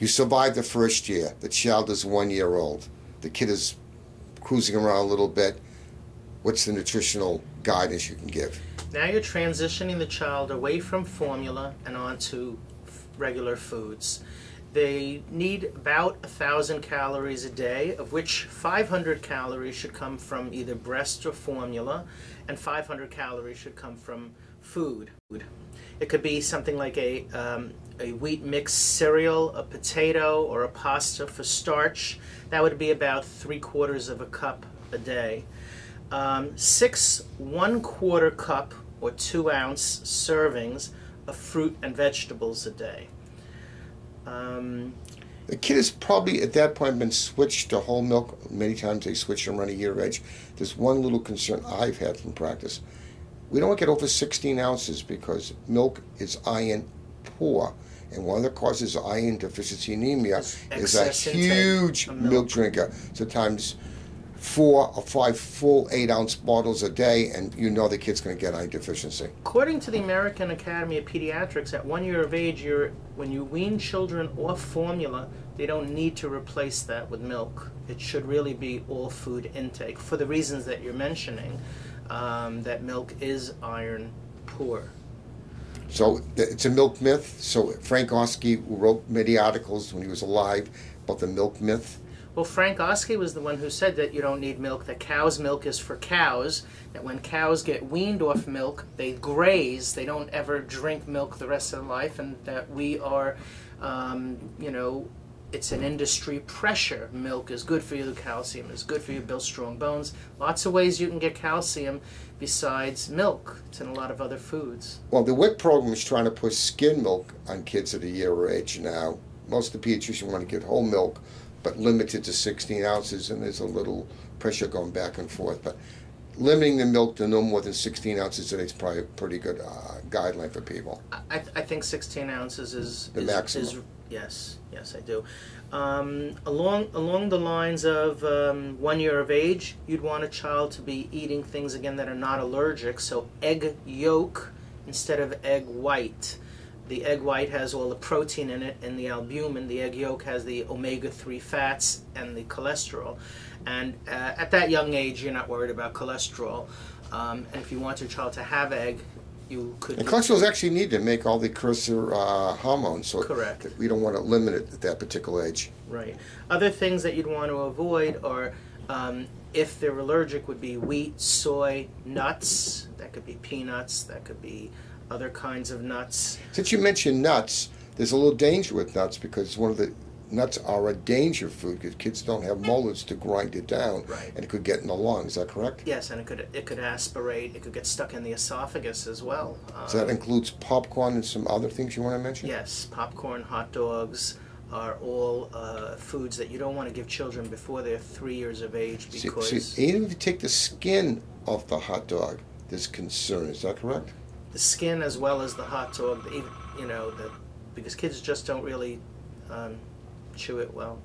You survive the first year. The child is 1 year old. The kid is cruising around a little bit. What's the nutritional guidance you can give? Now you're transitioning the child away from formula and onto regular foods. They need about 1,000 calories a day, of which 500 calories should come from either breast or formula, and 500 calories should come from food. It could be something like a wheat mix cereal, a potato, or a pasta for starch. That would be about 3/4 of a cup a day. 6 1/4 cup or 2 ounce servings of fruit and vegetables a day. The kid has probably at that point been switched to whole milk. Many times they switch around a year of age. There's one little concern I've had from practice. We don't get over 16 ounces because milk is iron poor. And one of the causes of iron deficiency anemia is a huge milk drinker. Sometimes 4 or 5 full 8-ounce bottles a day, and you know the kid's going to get iron deficiency. According to the American Academy of Pediatrics, at 1 year of age, when you wean children off formula, they don't need to replace that with milk. It should really be all food intake for the reasons that you're mentioning, that milk is iron poor. So it's a milk myth. So Frank Oski, who wrote many articles when he was alive about the milk myth. Well, Frank Oski was the one who said that you don't need milk, that cow's milk is for cows, that when cows get weaned off milk, they graze, they don't ever drink milk the rest of their life, and that we are, you know, it's an industry pressure. Milk is good for you, the calcium is good for you, builds strong bones. Lots of ways you can get calcium besides milk. It's in a lot of other foods. Well, the WIC program is trying to push skim milk on kids at a year of age now. Most of the pediatricians want to get whole milk, but limited to 16 ounces, and there's a little pressure going back and forth. But limiting the milk to no more than 16 ounces a day is probably a pretty good guideline for people. I think 16 ounces is the maximum. Yes, I do. Along the lines of 1 year of age, you'd want a child to be eating things again that are not allergic. So egg yolk instead of egg white. The egg white has all the protein in it and the albumin. The egg yolk has the omega-3 fats and the cholesterol. And at that young age, you're not worried about cholesterol. And if you want your child to have egg, you could... And cholesterol is actually needed to make all the cursor hormones. So correct. We don't want to limit it at that particular age. Right. Other things that you'd want to avoid are, if they're allergic, would be wheat, soy, nuts. That could be peanuts. That could be other kinds of nuts. Since you mentioned nuts, there's a little danger with nuts because one of the nuts are a danger food because kids don't have molars to grind it down, right, and it could get in the lungs. Is that correct? Yes, and it could aspirate. It could get stuck in the esophagus as well. So that includes popcorn and some other things you want to mention? Yes, popcorn, hot dogs are all foods that you don't want to give children before they're 3 years of age because... See, even if you take the skin off the hot dog, there's concern. Is that correct? The skin as well as the hot dog, you know, because kids just don't really chew it well.